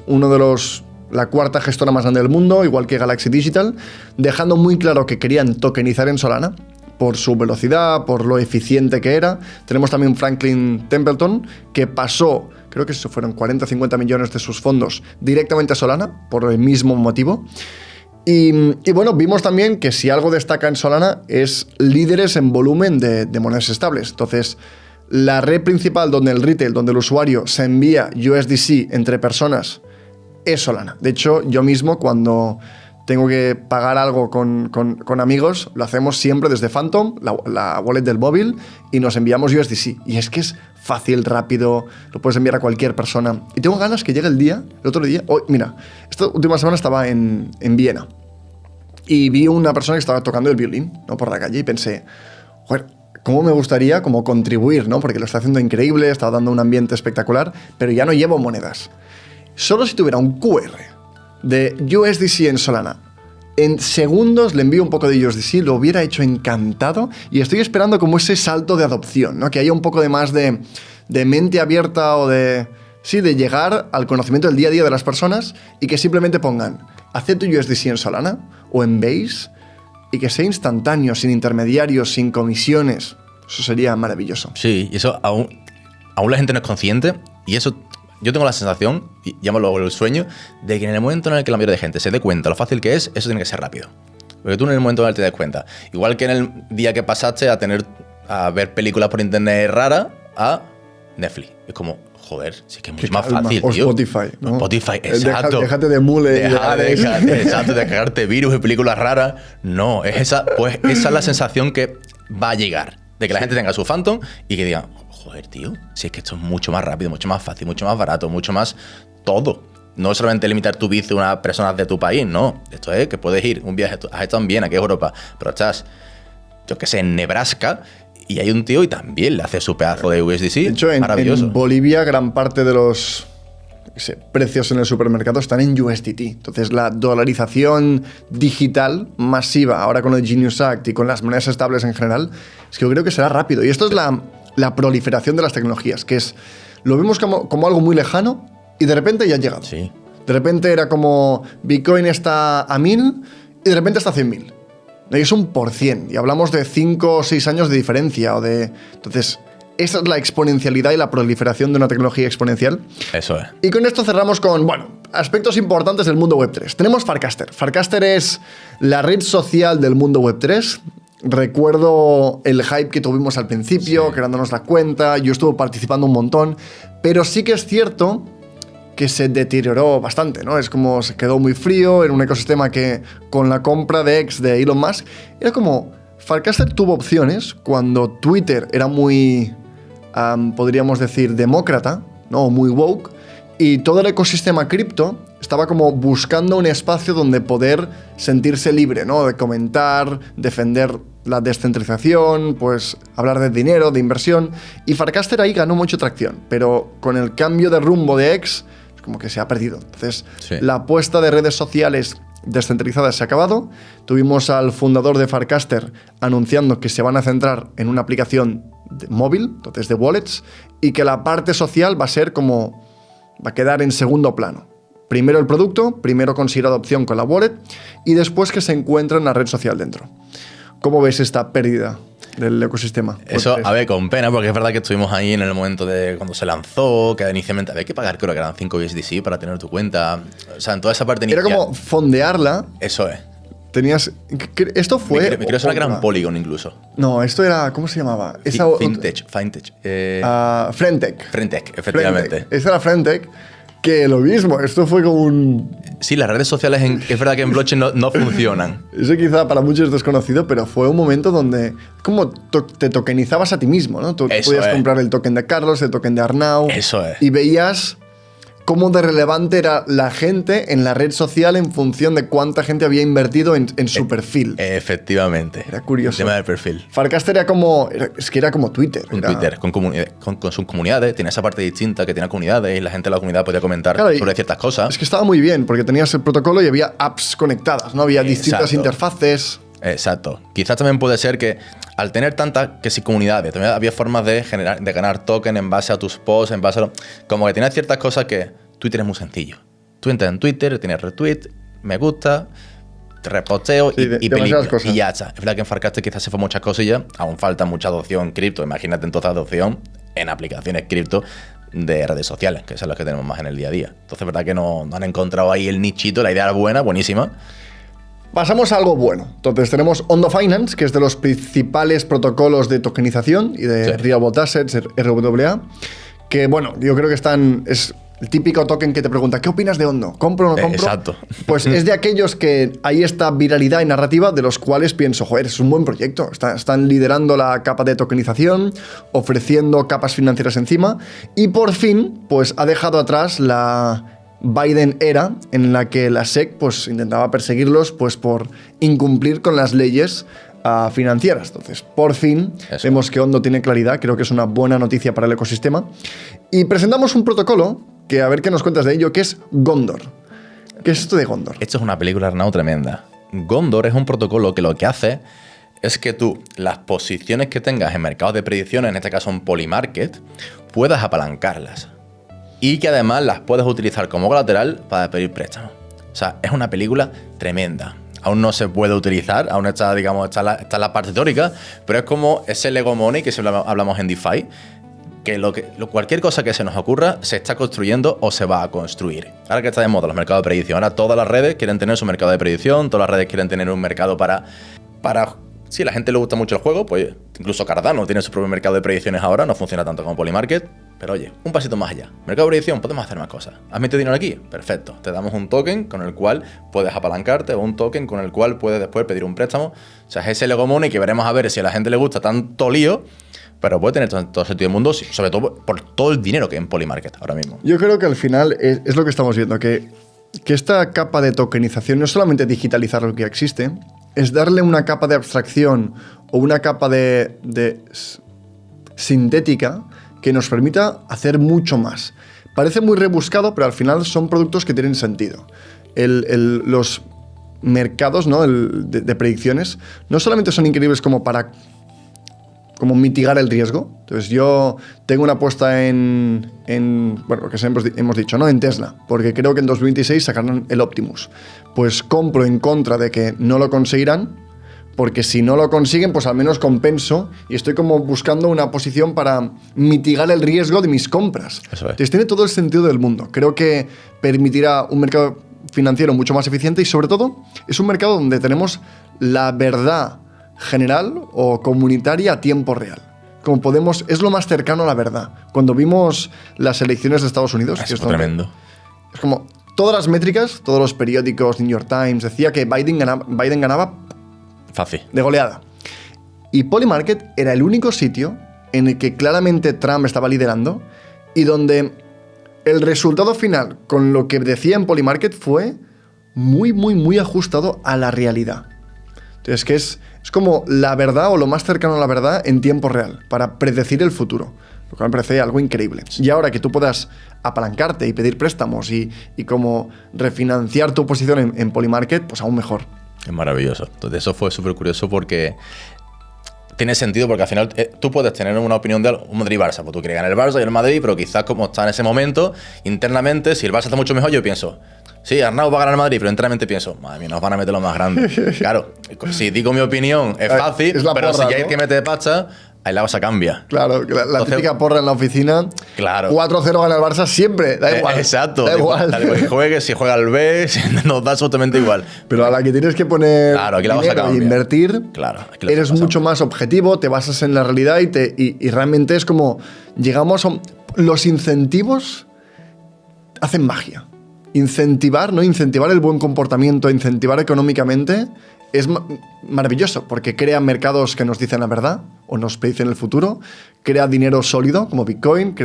la cuarta gestora más grande del mundo, igual que Galaxy Digital, dejando muy claro que querían tokenizar en Solana por su velocidad, por lo eficiente que era. Tenemos también Franklin Templeton, que pasó, creo que fueron 40 o 50 millones de sus fondos directamente a Solana, por el mismo motivo. Y bueno, vimos también que si algo destaca en Solana es líderes en volumen de monedas estables. Entonces, la red principal donde el retail, donde el usuario se envía USDC entre personas, es Solana. De hecho, yo mismo cuando tengo que pagar algo con amigos, lo hacemos siempre desde Phantom, la wallet del móvil, y nos enviamos USDC. Y es que es fácil, rápido, lo puedes enviar a cualquier persona. Y tengo ganas que llegue el otro día, hoy, mira, esta última semana estaba en Viena y vi una persona que estaba tocando el violín, ¿no?, por la calle y pensé, joder, cómo me gustaría como contribuir, ¿no?, porque lo está haciendo increíble, está dando un ambiente espectacular, pero ya no llevo monedas. Solo si tuviera un QR de USDC en Solana, en segundos le envío un poco de USDC, lo hubiera hecho encantado y estoy esperando como ese salto de adopción, ¿no?, que haya un poco de más de mente abierta o de llegar al conocimiento del día a día de las personas y que simplemente pongan acepto USDC en Solana o en Base y que sea instantáneo, sin intermediarios, sin comisiones. Eso sería maravilloso. Sí, y eso aún la gente no es consciente y eso... Yo tengo la sensación, y llámalo el sueño, de que en el momento en el que la mayoría de gente se dé cuenta lo fácil que es, eso tiene que ser rápido. Porque tú en el momento en el que te des cuenta, igual que en el día que pasaste a ver películas por internet raras, a Netflix. Es como, joder, sí que es mucho más fácil, o tío. Spotify, ¿no? Spotify, exacto. Déjate de mule. Exacto, de cagarte virus y películas raras. No, esa es la sensación que va a llegar. De que la gente tenga su Phantom y que diga, joder, tío, si es que esto es mucho más rápido, mucho más fácil, mucho más barato, mucho más todo. No solamente limitar tu bici a unas personas de tu país, no. Esto es que puedes ir un viaje, has estado en Viena, que es Europa, pero estás, yo qué sé, en Nebraska y hay un tío y también le hace su pedazo de USDC. De hecho, maravilloso. En Bolivia gran parte de los precios en el supermercado están en USDT. Entonces, la dolarización digital masiva, ahora con el Genius Act y con las monedas estables en general, es que yo creo que será rápido. Y esto es la proliferación de las tecnologías, que es, lo vemos como algo muy lejano y de repente ya ha llegado. Sí. De repente era como Bitcoin está a 1000 y de repente está a 100.000. Y es un %. Y hablamos de 5 o 6 años de diferencia. Entonces, esa es la exponencialidad y la proliferación de una tecnología exponencial. Eso es. Y con esto cerramos con, aspectos importantes del mundo Web3. Tenemos Farcaster. Farcaster es la red social del mundo Web3. Recuerdo el hype que tuvimos al principio, creándonos la cuenta. Yo estuve participando un montón. Pero sí que es cierto que se deterioró bastante, ¿no? Es como se quedó muy frío, era un ecosistema que con la compra de X de Elon Musk, era como... Farcaster tuvo opciones cuando Twitter era muy... podríamos decir, demócrata, ¿no? Muy woke, y todo el ecosistema cripto estaba como buscando un espacio donde poder sentirse libre, ¿no? De comentar, defender la descentralización, pues hablar de dinero, de inversión, y Farcaster ahí ganó mucha tracción, pero con el cambio de rumbo de X, como que se ha perdido. Entonces, la apuesta de redes sociales descentralizadas se ha acabado. Tuvimos al fundador de Farcaster anunciando que se van a centrar en una aplicación móvil, entonces de wallets, y que la parte social va a ser como va a quedar en segundo plano. Primero el producto, primero conseguir adopción con la wallet y después que se encuentre en la red social dentro. ¿Cómo ves esta pérdida del ecosistema? Eso, a ver, con pena, porque es verdad que estuvimos ahí en el momento de cuando se lanzó, que inicialmente había que pagar, creo que eran 5 USDC para tener tu cuenta. O sea, en toda esa parte Era inicial. como fondearla. Eso es. Tenías... Esto fue... Me quiero sonar que era un Polygon incluso. No, esto era... ¿Cómo se llamaba? Fintech. Frentech. Frentech, efectivamente. Frentech. Esa era Frentech, que lo mismo, esto fue como un... Sí, las redes sociales es verdad que en blockchain no funcionan. Eso quizá para muchos es desconocido, pero fue un momento donde como te tokenizabas a ti mismo, ¿no? Tú podías comprar el token de Carlos, el token de Arnau. Eso es. Y veías cómo de relevante era la gente en la red social en función de cuánta gente había invertido en su perfil. Efectivamente. Era curioso. El tema del perfil. Farcaster era como... Es que era como Twitter. Twitter, con sus comunidades. Tiene esa parte distinta que tiene comunidades y la gente de la comunidad podía comentar sobre ciertas cosas. Es que estaba muy bien, porque tenías el protocolo y había apps conectadas, ¿no? Había distintas interfaces. Exacto. Quizás también puede ser que al tener tantas comunidades, también había formas de ganar token en base a tus posts, en base a... Como que tienes ciertas cosas que Twitter es muy sencillo. Tú entras en Twitter, tienes retweet, me gusta, te reposteo y película. Y ya está. Es verdad que en Farcaster quizás se fue muchas cosillas, aún falta mucha adopción cripto. Imagínate entonces adopción en aplicaciones cripto de redes sociales, que son las que tenemos más en el día a día. Entonces es verdad que no han encontrado ahí el nichito, la idea era buena, buenísima. Pasamos a algo bueno. Entonces tenemos Ondo Finance, que es de los principales protocolos de tokenización y de Real World Assets, RWA, que bueno, yo creo que es el típico token que te pregunta, ¿qué opinas de Ondo? ¿Compro o no compro? Exacto. Pues es de aquellos que hay esta viralidad y narrativa de los cuales pienso, joder, es un buen proyecto. Están liderando la capa de tokenización, ofreciendo capas financieras encima y por fin, pues ha dejado atrás la Biden era en la que la SEC pues intentaba perseguirlos pues por incumplir con las leyes financieras. Entonces, por fin vemos que Ondo tiene claridad, creo que es una buena noticia para el ecosistema. Y presentamos un protocolo que a ver qué nos cuentas de ello, que es Gondor. ¿Qué es esto de Gondor? Esto es una película, Arnau, tremenda. Gondor es un protocolo que lo que hace es que tú, las posiciones que tengas en mercados de predicciones, en este caso en Polymarket, puedas apalancarlas. Y que además las puedes utilizar como colateral para pedir préstamos. O sea, es una película tremenda. Aún no se puede utilizar, aún está, digamos, está la parte teórica, pero es como ese Lego Money que siempre hablamos en DeFi, que cualquier cosa que se nos ocurra se está construyendo o se va a construir. Ahora que está de moda los mercados de predicción, ahora todas las redes quieren tener su mercado de predicción, todas las redes quieren tener un mercado para si a la gente le gusta mucho el juego, pues incluso Cardano tiene su propio mercado de predicciones ahora, no funciona tanto como Polymarket, pero oye, un pasito más allá. Mercado de predicción, podemos hacer más cosas. ¿Has metido dinero aquí? Perfecto. Te damos un token con el cual puedes apalancarte o un token con el cual puedes después pedir un préstamo. O sea, es ese Lego Money que veremos a ver si a la gente le gusta tanto lío, pero puede tener todo sentido del mundo, sobre todo por todo el dinero que hay en Polymarket ahora mismo. Yo creo que al final es lo que estamos viendo, que esta capa de tokenización no es solamente digitalizar lo que ya existe, es darle una capa de abstracción o una capa de sintética que nos permita hacer mucho más. Parece muy rebuscado, pero al final son productos que tienen sentido. Los mercados, ¿no? de predicciones no solamente son increíbles como para mitigar el riesgo. Entonces yo tengo una apuesta bueno, lo que siempre hemos dicho, ¿no? En Tesla, porque creo que en 2026 sacarán el Optimus. Pues compro en contra de que no lo conseguirán, porque si no lo consiguen, pues al menos compenso y estoy como buscando una posición para mitigar el riesgo de mis compras. Eso es. Entonces tiene todo el sentido del mundo. Creo que permitirá un mercado financiero mucho más eficiente y sobre todo es un mercado donde tenemos la verdad general o comunitaria a tiempo real. Como es lo más cercano a la verdad. Cuando vimos las elecciones de Estados Unidos, Eso es tremendo. Es como todas las métricas, todos los periódicos, New York Times, decía que Biden ganaba fácil, de goleada. Y Polymarket era el único sitio en el que claramente Trump estaba liderando y donde el resultado final con lo que decía en Polymarket fue muy, muy, muy ajustado a la realidad. Entonces, que es como la verdad o lo más cercano a la verdad en tiempo real, para predecir el futuro. Lo cual me parece algo increíble. Y ahora que tú puedas apalancarte y pedir préstamos y como refinanciar tu posición en Polymarket, pues aún mejor. Es maravilloso. Entonces eso fue súper curioso porque tiene sentido porque al final tú puedes tener una opinión de un Madrid-Barça, pues tú quieres ganar el Barça y el Madrid, pero quizás como está en ese momento, internamente, si el Barça está mucho mejor, yo pienso, sí, Arnau va a ganar el Madrid, pero internamente pienso, madre mía, nos van a meter lo más grande. Claro, si digo mi opinión es fácil, es la pero porra, si ya hay ¿no? que meter pasta, ahí la cosa cambia. Claro, la Entonces, típica porra en la oficina. Claro. 4-0 gana el Barça siempre, da igual. Exacto. Da igual. Da igual que juegue, si juega al B, nos da absolutamente igual. Pero a la que tienes que poner Claro, aquí la vas a dinero e cambiar. invertir, Claro, aquí la eres vas a mucho más objetivo, te basas en la realidad y realmente es como llegamos a... Los incentivos hacen magia. Incentivar, ¿no? Incentivar el buen comportamiento, incentivar económicamente es maravilloso porque crea mercados que nos dicen la verdad o nos predicen el futuro, crea dinero sólido como Bitcoin,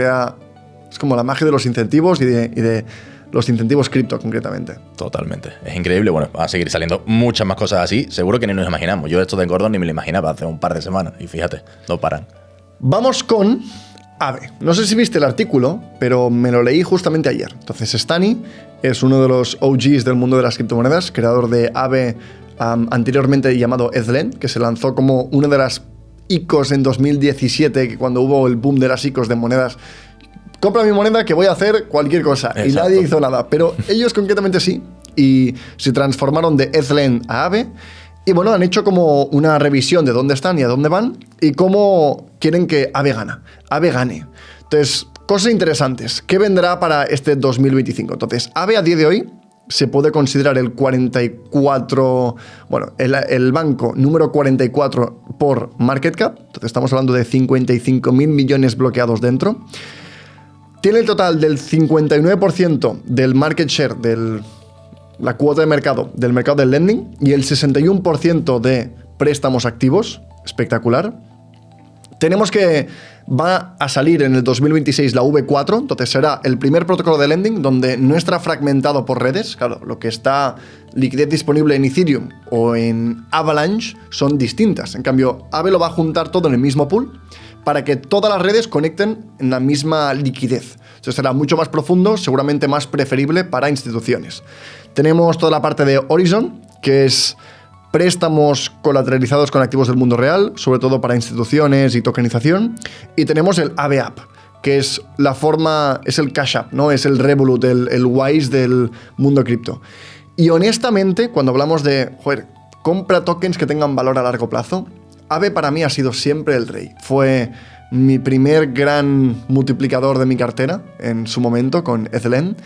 es como la magia de los incentivos y de los incentivos cripto concretamente. Totalmente. Es increíble. Bueno, van a seguir saliendo muchas más cosas así. Seguro que ni nos imaginamos. Yo esto de Gordon ni me lo imaginaba hace un par de semanas. Y fíjate, no paran. Vamos con Aave. No sé si viste el artículo, pero me lo leí justamente ayer. Entonces, Stani es uno de los OGs del mundo de las criptomonedas, creador de Aave, anteriormente llamado Ethlen, que se lanzó como una de las ICOs en 2017, que cuando hubo el boom de las ICOs de monedas. Compra mi moneda que voy a hacer cualquier cosa. Exacto. Y nadie hizo nada. Pero ellos concretamente sí. Y se transformaron de Ethlen a Aave. Y bueno, han hecho como una revisión de dónde están y a dónde van. Y cómo quieren que Aave gane. Entonces, cosas interesantes. ¿Qué vendrá para este 2025? Entonces, Aave a día de hoy se puede considerar el 44... Bueno, el banco número 44 por market cap. Entonces, estamos hablando de 55.000 millones bloqueados dentro. Tiene el total del 59% del market share, la cuota de mercado, del mercado del lending, y el 61% de préstamos activos. Espectacular. Tenemos que va a salir en el 2026 la V4, entonces será el primer protocolo de lending donde no estará fragmentado por redes. Claro, lo que está liquidez disponible en Ethereum o en Avalanche son distintas. En cambio, Aave lo va a juntar todo en el mismo pool para que todas las redes conecten en la misma liquidez. Eso será mucho más profundo, seguramente más preferible para instituciones. Tenemos toda la parte de Horizon, que es préstamos colateralizados con activos del mundo real, sobre todo para instituciones y tokenización. Y tenemos el Aave App, que es la forma, es el Cash App, ¿no? Es el Revolut, el Wise del mundo cripto. Y honestamente, cuando hablamos de, compra tokens que tengan valor a largo plazo, Aave para mí ha sido siempre el rey. Fue mi primer gran multiplicador de mi cartera en su momento con Ethlen.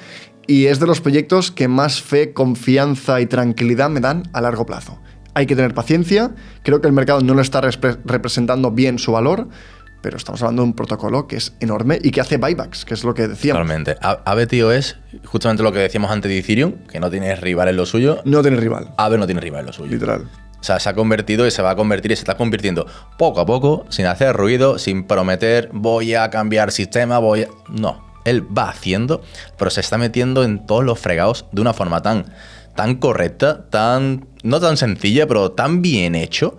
Y es de los proyectos que más fe, confianza y tranquilidad me dan a largo plazo. Hay que tener paciencia, creo que el mercado no lo está representando bien su valor, pero estamos hablando de un protocolo que es enorme y que hace buybacks, que es lo que decíamos. Totalmente. Aave, tío, es justamente lo que decíamos antes de Ethereum, que no tiene rival en lo suyo. No tiene rival. Aave no tiene rival en lo suyo. Literal. O sea, se ha convertido y se va a convertir y se está convirtiendo poco a poco, sin hacer ruido, sin prometer voy a cambiar sistema, No, él va haciendo, pero se está metiendo en todos los fregados de una forma tan correcta, no tan sencilla, pero tan bien hecho,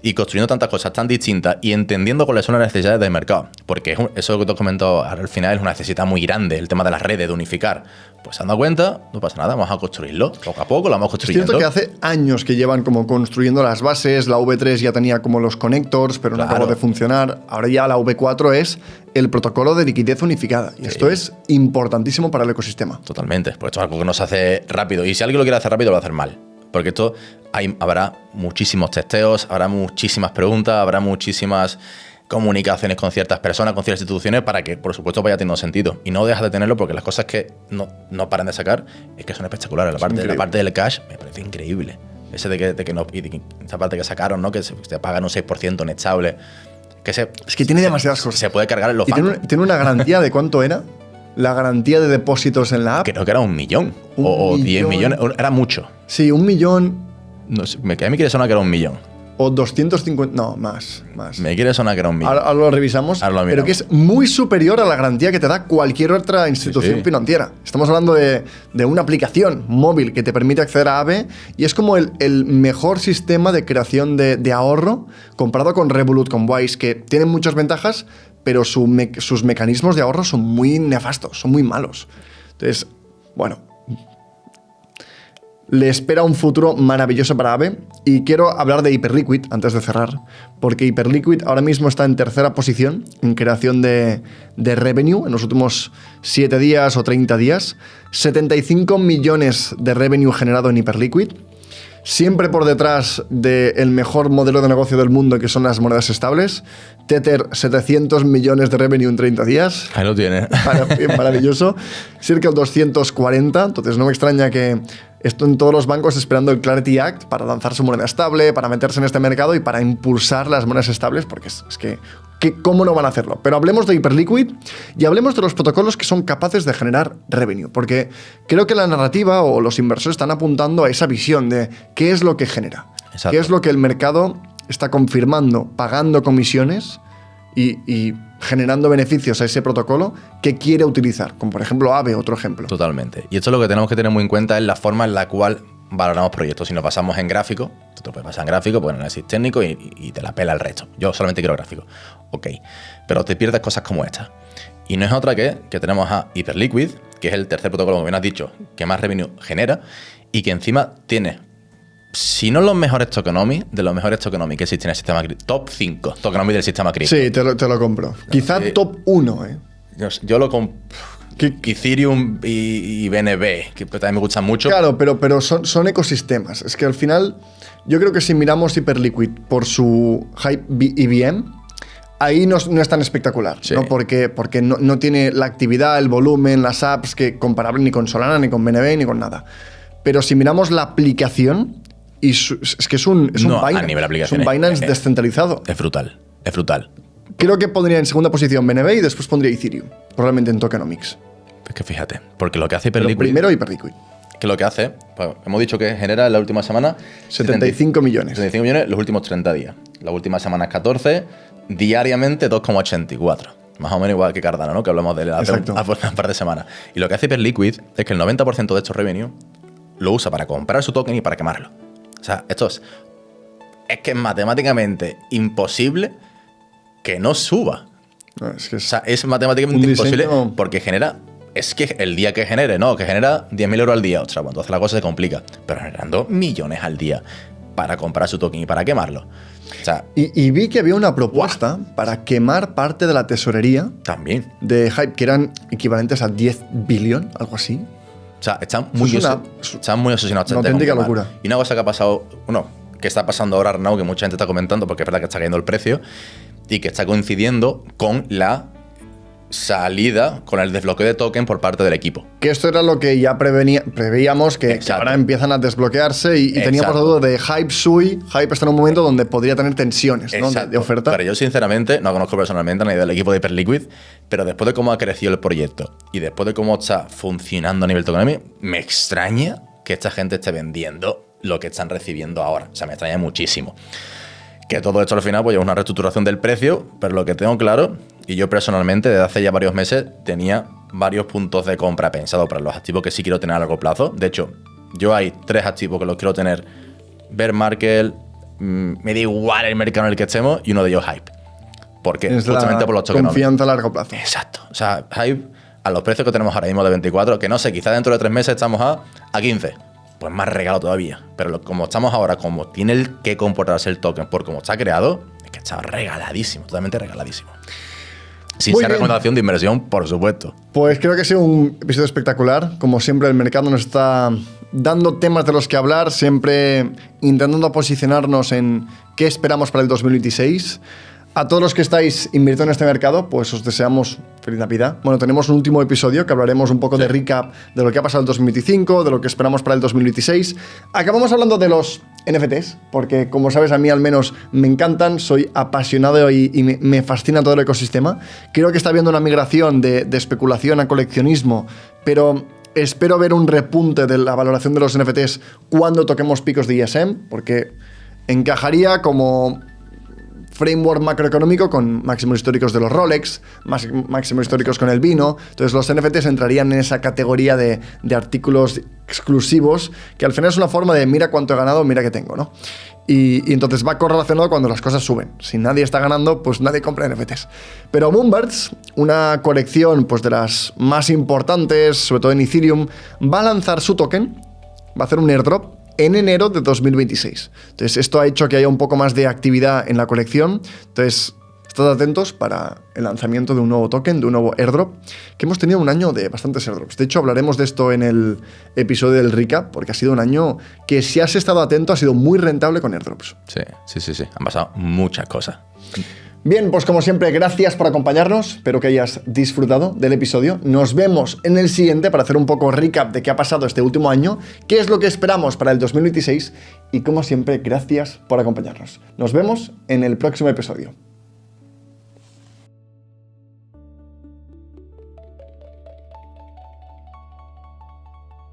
y construyendo tantas cosas tan distintas y entendiendo cuáles son las necesidades del mercado. Porque eso que te he comentado al final es una necesidad muy grande, el tema de las redes, de unificar. Pues se han dado cuenta, no pasa nada, vamos a construirlo. Poco a poco lo vamos construyendo. Es cierto que hace años que llevan como construyendo las bases, la V3 ya tenía como los connectors, pero no acabó de funcionar. Ahora ya la V4 es el protocolo de liquidez unificada. Y esto es importantísimo para el ecosistema. Totalmente, porque esto es algo que no se hace rápido. Y si alguien lo quiere hacer rápido, lo va a hacer mal. Porque esto habrá muchísimos testeos, habrá muchísimas preguntas, habrá muchísimas comunicaciones con ciertas personas, con ciertas instituciones, para que, por supuesto, vaya teniendo sentido. Y no dejas de tenerlo porque las cosas que no paran de sacar es que son espectaculares. La parte del cash me parece increíble. Ese esa parte que sacaron, ¿no? Que se pagan un 6% en estable. Es que tiene demasiadas cosas. Se puede cargar en los bancos. Tiene una garantía de cuánto era. La garantía de depósitos en la app. Creo que era 1 millón. O 10 millones. Era mucho. Sí, 1 millón. No sé, a mí quiere sonar que era 1 millón. O 250. No, más. Me quiere sonar que era 1 millón. Ahora lo revisamos. Pero que es muy superior a la garantía que te da cualquier otra institución financiera. Estamos hablando de una aplicación móvil que te permite acceder a Aave y es como el mejor sistema de creación de ahorro comparado con Revolut, con Wise, que tienen muchas ventajas, pero sus mecanismos de ahorro son muy nefastos, son muy malos. Entonces, bueno, le espera un futuro maravilloso para Aave. Y quiero hablar de Hyperliquid antes de cerrar, porque Hyperliquid ahora mismo está en tercera posición en creación de revenue en los últimos 7 días o 30 días. 75 millones de revenue generado en Hyperliquid. Siempre por detrás del mejor modelo de negocio del mundo, que son las monedas estables. Tether, 700 millones de revenue en 30 días. Ahí lo tiene. Maravilloso. Circle 240. Entonces no me extraña que estén todos los bancos esperando el Clarity Act para lanzar su moneda estable, para meterse en este mercado y para impulsar las monedas estables, porque es que ¿cómo no van a hacerlo? Pero hablemos de Hyperliquid y hablemos de los protocolos que son capaces de generar revenue, porque creo que la narrativa o los inversores están apuntando a esa visión de qué es lo que genera. Exacto. Qué es lo que el mercado está confirmando, pagando comisiones y generando beneficios a ese protocolo que quiere utilizar, como por ejemplo Aave, otro ejemplo. Totalmente. Y esto lo que tenemos que tener muy en cuenta es la forma en la cual valoramos proyectos. Si nos basamos en gráfico, tú te puedes basar en gráfico, pues en análisis técnico y te la pela el resto. Yo solamente quiero gráfico. Ok. Pero te pierdes cosas como esta. Y no es otra que tenemos a Hyperliquid, que es el tercer protocolo, como bien has dicho, que más revenue genera y que encima tiene, si no los mejores tokenomics, de los mejores tokenomics que existen en el sistema cripto, top 5 tokenomics del sistema cripto. Sí, te lo compro. Quizá Sí. top 1, ¿eh? Yo lo compro. ¿Qué? Ethereum y BNB, que también me gustan mucho. Claro, pero son ecosistemas. Es que al final, yo creo que si miramos Hyperliquid por su Hype EVM, ahí no es tan espectacular, Sí. ¿no? Porque no tiene la actividad, el volumen, las apps que comparable ni con Solana, ni con BNB, ni con nada. Pero si miramos la aplicación, es que es un No, a Binance. nivel aplicación Es un Binance es- descentralizado. Es brutal, es brutal. Creo que pondría en segunda posición BNB y después pondría Ethereum, probablemente en tokenomics. Es que fíjate, porque lo que hace Pero Hyperliquid, primero Hyperliquid. que lo que hace, pues, hemos dicho que genera en la última semana 75 millones. 75 millones los últimos 30 días. La última semana es 14, diariamente 2,84. Más o menos igual que Cardano, ¿no? Que hablamos de la Exacto. hace un par de semanas. Y lo que hace Hyperliquid es que el 90% de estos revenue lo usa para comprar su token y para quemarlo. O sea, esto es que es matemáticamente imposible que no suba. No, es que O sea, es matemáticamente Un imposible diseño- porque genera. Es que el día que genere, no, que genera 10.000 euros al día. Ostras, pues entonces la cosa se complica. Pero generando millones al día para comprar su token y para quemarlo. O sea, Y vi que había una propuesta para quemar parte de la tesorería también. de Hype, que eran equivalentes a 10 billón, algo así. O sea, están muy, es una- están muy obsesionados. una con auténtica quemar. locura. Y una cosa que ha pasado, que está pasando ahora, Arnau, que mucha gente está comentando, porque es verdad que está cayendo el precio, y que está coincidiendo con la salida, con el desbloqueo de token por parte del equipo. Que esto era lo que ya preveíamos, que Exacto. ahora empiezan a desbloquearse y teníamos la Exacto. duda de Hype Sui. Hype está en un momento donde podría tener tensiones, ¿no? Exacto. de oferta. Pero yo, sinceramente, no conozco personalmente a nadie del equipo de Hyperliquid, pero después de cómo ha crecido el proyecto y después de cómo está funcionando a nivel tokenomics, me extraña que esta gente esté vendiendo lo que están recibiendo ahora. O sea, me extraña muchísimo. Que todo esto al final pues es una reestructuración del precio, pero lo que tengo claro, y yo personalmente desde hace ya varios meses tenía varios puntos de compra pensados para los activos que sí quiero tener a largo plazo. De hecho, yo hay 3 activos que los quiero tener: bear market, me da igual el mercado en el que estemos, y uno de ellos Hype. Porque Es justamente la por los tokenomics. confianza a largo plazo. Exacto. O sea, Hype, a los precios que tenemos ahora mismo de 24, que no sé, quizás dentro de 3 meses estamos a 15. Pues más regalo todavía. Pero como estamos ahora, como tiene el que comportarse el token por cómo está creado, es que está regaladísimo, totalmente regaladísimo. Sin Muy ser bien. recomendación de inversión, por supuesto. Pues creo que ha sido un episodio espectacular. Como siempre, el mercado nos está dando temas de los que hablar, siempre intentando posicionarnos en qué esperamos para el 2026. A todos los que estáis invirtiendo en este mercado, pues os deseamos feliz Navidad. Bueno, tenemos un último episodio que hablaremos un poco de recap de lo que ha pasado en el 2025, de lo que esperamos para el 2026. Acabamos hablando de los NFTs, porque como sabes, a mí al menos me encantan, soy apasionado y me fascina todo el ecosistema. Creo que está habiendo una migración de especulación a coleccionismo, pero espero ver un repunte de la valoración de los NFTs cuando toquemos picos de ISM, porque encajaría como framework macroeconómico con máximos históricos de los Rolex, máximos históricos con el vino. Entonces los NFTs entrarían en esa categoría de artículos exclusivos, que al final es una forma de mira cuánto he ganado, mira qué tengo, ¿no? Y entonces va correlacionado cuando las cosas suben. Si nadie está ganando, pues nadie compra NFTs. Pero Moonbirds, una colección pues, de las más importantes, sobre todo en Ethereum, va a lanzar su token va a hacer un airdrop en enero de 2026. Entonces, esto ha hecho que haya un poco más de actividad en la colección. Entonces, estad atentos para el lanzamiento de un nuevo token, de un nuevo airdrop, que hemos tenido un año de bastantes airdrops. De hecho, hablaremos de esto en el episodio del recap, porque ha sido un año que, si has estado atento, ha sido muy rentable con airdrops. Sí. Han pasado muchas cosas. Bien, pues como siempre, gracias por acompañarnos. Espero que hayas disfrutado del episodio. Nos vemos en el siguiente para hacer un poco recap de qué ha pasado este último año, qué es lo que esperamos para el 2026 y, como siempre, gracias por acompañarnos. Nos vemos en el próximo episodio.